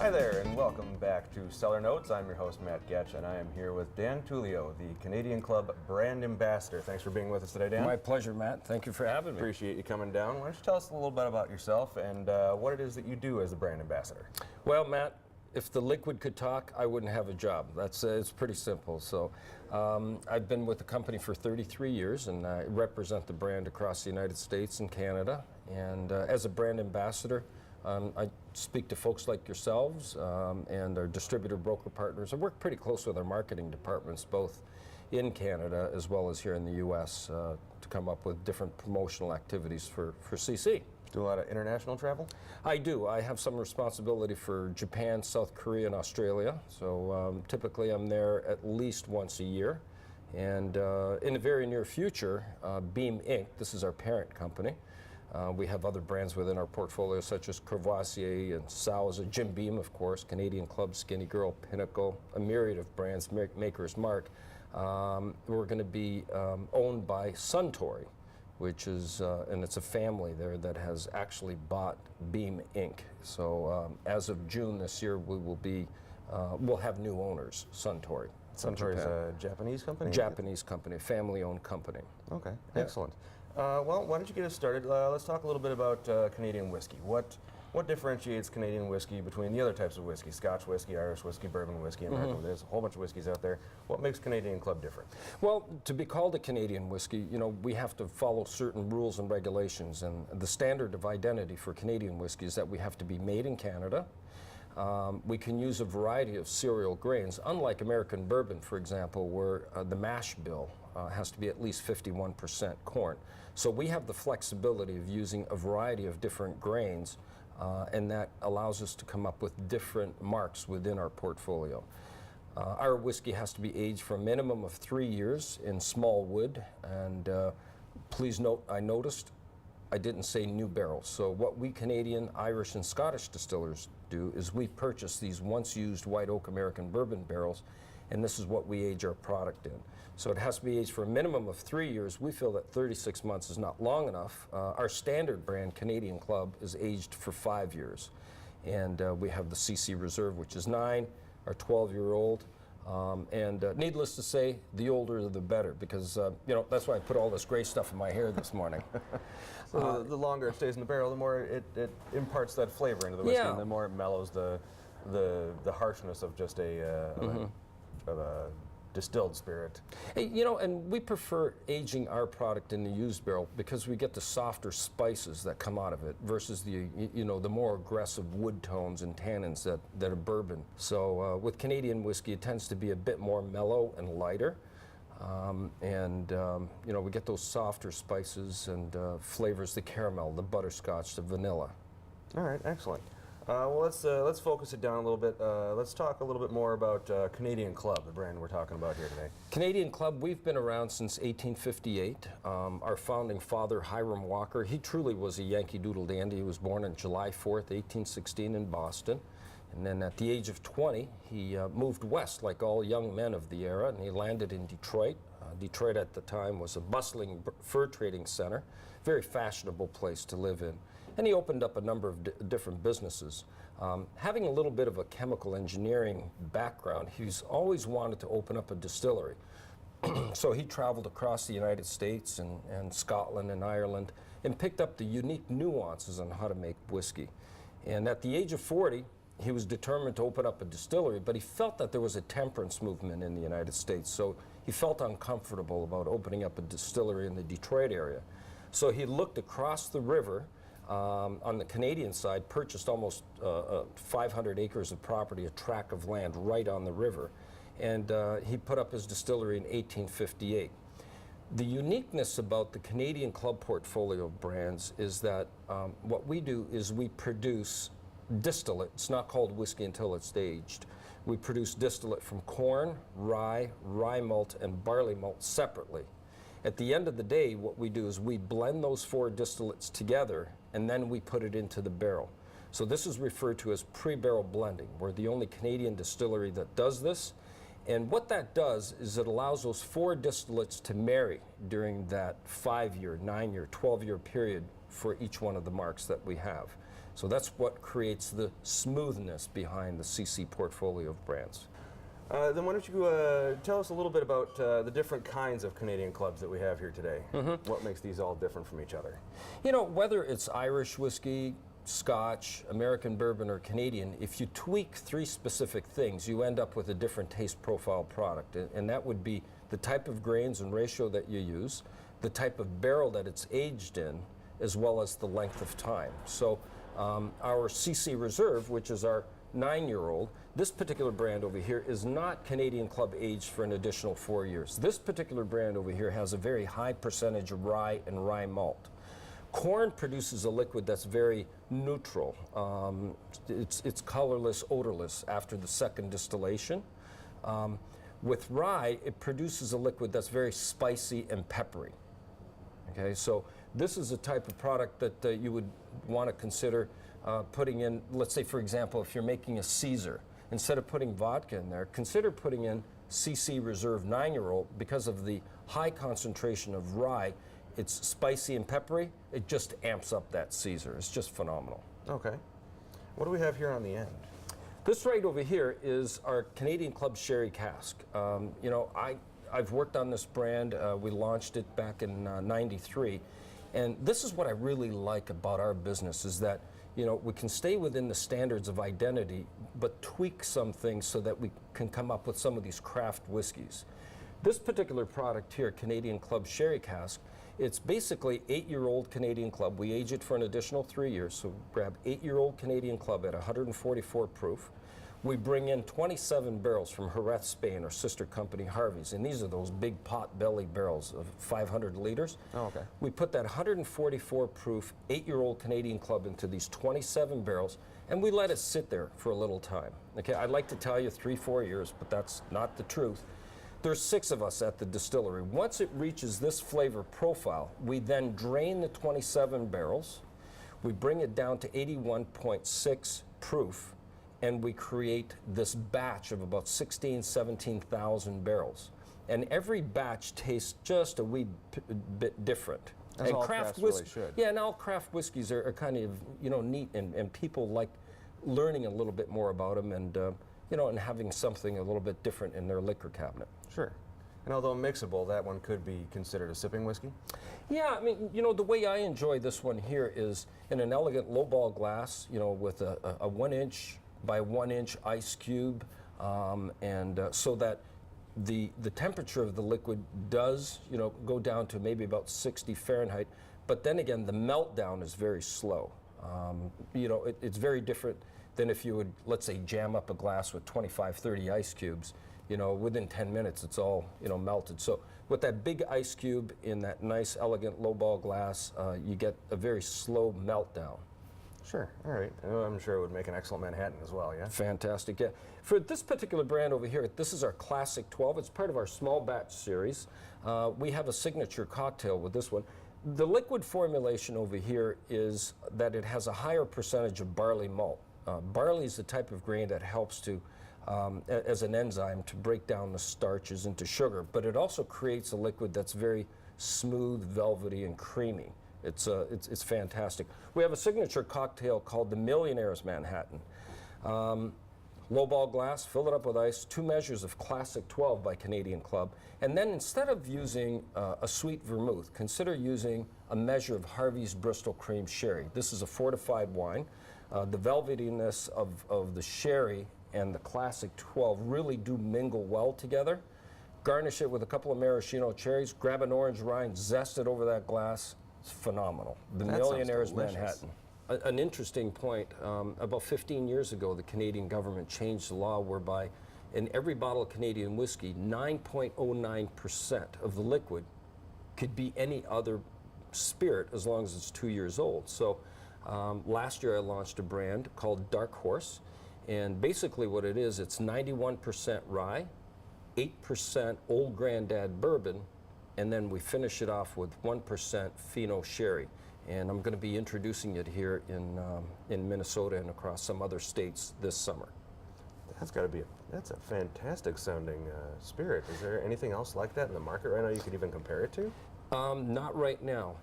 Hi there, and welcome back to Cellar Notes. I'm your host, Matt Getch, and I am here with Dan Tullio, the Canadian Club Brand Ambassador. Thanks for being with us today, Dan. My pleasure, Matt. Thank you for having me. Appreciate you coming down. Why don't you tell us a little bit about yourself and what it is that you do as the Brand Ambassador? Well, Matt, if the liquid could talk, I wouldn't have a job. That's it's pretty simple. So I've been with the company for 33 years, and I represent the brand across the United States and Canada. And as a brand ambassador, I speak to folks like yourselves and our distributor broker partners. I work pretty close with our marketing departments, both in Canada as well as here in the U.S., to come up with different promotional activities for CC. Do a lot of international travel? I do. I have some responsibility for Japan, South Korea, and Australia. So typically I'm there at least once a year. And in the very near future, Beam Inc., this is our parent company. We have other brands within our portfolio such as Courvoisier and Sauza, Jim Beam, of course, Canadian Club, Skinny Girl, Pinnacle, a myriad of brands, Maker's Mark. We're going to be owned by Suntory, which is, and it's a family there that has actually bought Beam Inc. So as of June this year, we will be, we'll have new owners, Suntory. Suntory is a Japanese company? Japanese company, family-owned company. Okay, excellent. Well, why don't you get us started? Let's talk a little bit about Canadian whiskey. What differentiates Canadian whiskey between the other types of whiskey? Scotch whiskey, Irish whiskey, bourbon whiskey, American. There's a whole bunch of whiskeys out there. What makes Canadian Club different? Well, to be called a Canadian whiskey, you know, we have to follow certain rules and regulations, and the standard of identity for Canadian whiskey is that we have to be made in Canada. We can use a variety of cereal grains, unlike American bourbon, for example, where the mash bill has to be at least 51% corn. So we have the flexibility of using a variety of different grains, and that allows us to come up with different marks within our portfolio. Our whiskey has to be aged for a minimum of 3 years in small wood, and please note, I noticed I didn't say new barrels. So what we Canadian, Irish, and Scottish distillers do is we purchase these once used white oak American bourbon barrels, and this is what we age our product in. So it has to be aged for a minimum of 3 years. We feel that 36 months is not long enough. Our standard brand, Canadian Club, is aged for 5 years. And we have the CC Reserve, which is 9, our 12-year-old. And needless to say, the older the better, because you know, that's why I put all this gray stuff in my hair this morning. So the longer it stays in the barrel, the more it imparts that flavor into the whiskey, and the more it mellows the harshness of just of a distilled spirit. Hey, you know, and we prefer aging our product in the used barrel because we get the softer spices that come out of it versus the, you know, the more aggressive wood tones and tannins that are bourbon. So with Canadian whiskey, it tends to be a bit more mellow and lighter. You know, we get those softer spices and flavors, the caramel, the butterscotch, the vanilla. All right, excellent. Well, let's focus it down a little bit. Let's talk a little bit more about Canadian Club, the brand we're talking about here today. Canadian Club, we've been around since 1858. Our founding father, Hiram Walker, he truly was a Yankee Doodle dandy. He was born on July 4th, 1816 in Boston. And then at the age of 20, he moved west like all young men of the era, and he landed in Detroit. Detroit at the time was a bustling fur trading center, very fashionable place to live in. And he opened up a number of different businesses. Having a little bit of a chemical engineering background, he's always wanted to open up a distillery. So he traveled across the United States and Scotland and Ireland and picked up the unique nuances on how to make whiskey. And at the age of 40, he was determined to open up a distillery, but he felt that there was a temperance movement in the United States, so he felt uncomfortable about opening up a distillery in the Detroit area. So he looked across the river on the Canadian side, purchased almost 500 acres of property, a tract of land right on the river, and he put up his distillery in 1858. The uniqueness about the Canadian Club portfolio of brands is that what we do is we produce distillate. It's not called whiskey until it's aged. We produce distillate from corn, rye malt, and barley malt separately. At the end of the day, what we do is we blend those 4 distillates together, and then we put it into the barrel. So this is referred to as pre-barrel blending. We're the only Canadian distillery that does this, And what that does is it allows those 4 distillates to marry during that 5-year, 9-year, 12-year period for each one of the marks that we have. So that's what creates the smoothness behind the CC portfolio of brands. Then why don't you tell us a little bit about the different kinds of Canadian clubs that we have here today. What makes these all different from each other? You know, whether it's Irish whiskey, Scotch, American bourbon, or Canadian, if you tweak 3 specific things, you end up with a different taste profile product. And that would be the type of grains and ratio that you use, the type of barrel that it's aged in, as well as the length of time. So our CC Reserve, which is our 9-year-old, this particular brand over here is not Canadian Club aged for an additional 4 years. This particular brand over here has a very high percentage of rye and rye malt. Corn produces a liquid that's very neutral. It's colorless, odorless after the second distillation. With rye, it produces a liquid that's very spicy and peppery. Okay, so this is a type of product that you would want to consider putting in. Let's say, for example, if you're making a Caesar, instead of putting vodka in there, consider putting in CC Reserve 9-year-old because of the high concentration of rye. It's spicy and peppery. It just amps up that Caesar. It's just phenomenal. Okay. What do we have here on the end? This right over here is our Canadian Club Sherry Cask. You know, I've worked on this brand. We launched it back in '93. And this is what I really like about our business is that, you know, we can stay within the standards of identity, but tweak some things so that we can come up with some of these craft whiskeys. This particular product here, Canadian Club Sherry Cask, it's basically 8-year-old Canadian Club. We age it for an additional 3 years, so grab 8-year-old Canadian Club at 144 proof. We bring in 27 barrels from Jerez, Spain, our sister company Harvey's, and these are those big pot belly barrels of 500 liters. Oh, okay. We put that 144 proof 8-year-old Canadian Club into these 27 barrels, and we let it sit there for a little time. Okay, I'd like to tell you 3-4 years, but that's not the truth. There's 6 of us at the distillery. Once it reaches this flavor profile, we then drain the 27 barrels, we bring it down to 81.6 proof, and we create this batch of about 17,000 barrels. And every batch tastes just a wee bit different. As and all crafts really should. Yeah, and all craft whiskeys are kind of, you know, neat, and people like learning a little bit more about them, and you know, and having something a little bit different in their liquor cabinet. Sure. And although mixable, that one could be considered a sipping whiskey? Yeah, I mean, you know, the way I enjoy this one here is in an elegant lowball glass, you know, with a 1-inch by 1-inch ice cube, so that the temperature of the liquid does, you know, go down to maybe about 60 Fahrenheit, but then again, the meltdown is very slow. You know, it's very different than if you would, let's say, jam up a glass with 25, 30 ice cubes. You know, within 10 minutes, it's all, you know, melted. So with that big ice cube in that nice, elegant lowball glass, you get a very slow meltdown. Sure, all right. I'm sure it would make an excellent Manhattan as well, yeah? Fantastic, yeah. For this particular brand over here, this is our Classic 12. It's part of our small batch series. We have a signature cocktail with this one. The liquid formulation over here is that it has a higher percentage of barley malt. Barley is the type of grain that helps to, as an enzyme, to break down the starches into sugar, but it also creates a liquid that's very smooth, velvety, and creamy. It's fantastic. We have a signature cocktail called the Millionaire's Manhattan. Lowball glass, fill it up with ice, 2 measures of Classic 12 by Canadian Club, and then instead of using a sweet vermouth, consider using a measure of Harvey's Bristol Cream Sherry. This is a fortified wine. The velvetiness of the sherry and the Classic 12 really do mingle well together. Garnish it with a couple of maraschino cherries, grab an orange rind, zest it over that glass. It's phenomenal. The Millionaire's Manhattan. An interesting point, about 15 years ago, the Canadian government changed the law whereby in every bottle of Canadian whiskey, 9.09% of the liquid could be any other spirit as long as it's 2 years old. So last year I launched a brand called Dark Horse, and basically what it is, it's 91% rye, 8% Old Grandad bourbon, and then we finish it off with 1% Fino sherry. And I'm going to be introducing it here in Minnesota and across some other states this summer. That's a fantastic sounding spirit. Is there anything else like that in the market right now you could even compare it to? Not right now.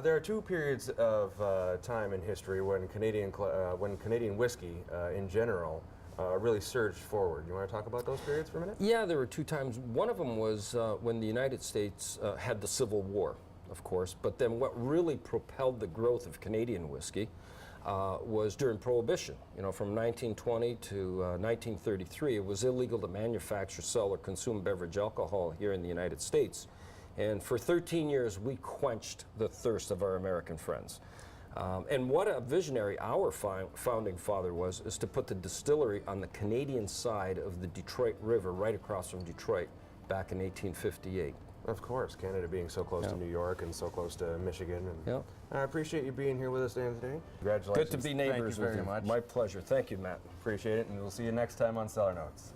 There are two periods of time in history when Canadian whiskey, in general, really surged forward. You want to talk about those periods for a minute? Yeah, there were two times. One of them was when the United States had the Civil War, of course, but then what really propelled the growth of Canadian whiskey was during Prohibition. You know, from 1920 to 1933, it was illegal to manufacture, sell, or consume beverage alcohol here in the United States. And for 13 years, we quenched the thirst of our American friends. And what a visionary our founding father was, is to put the distillery on the Canadian side of the Detroit River, right across from Detroit, back in 1858. Of course, Canada being so close to New York and so close to Michigan. And I appreciate you being here with us, Dan, today. Congratulations. Good to be neighbors with you. Thank you very much. My pleasure. Thank you, Matt. Appreciate it, and we'll see you next time on Cellar Notes.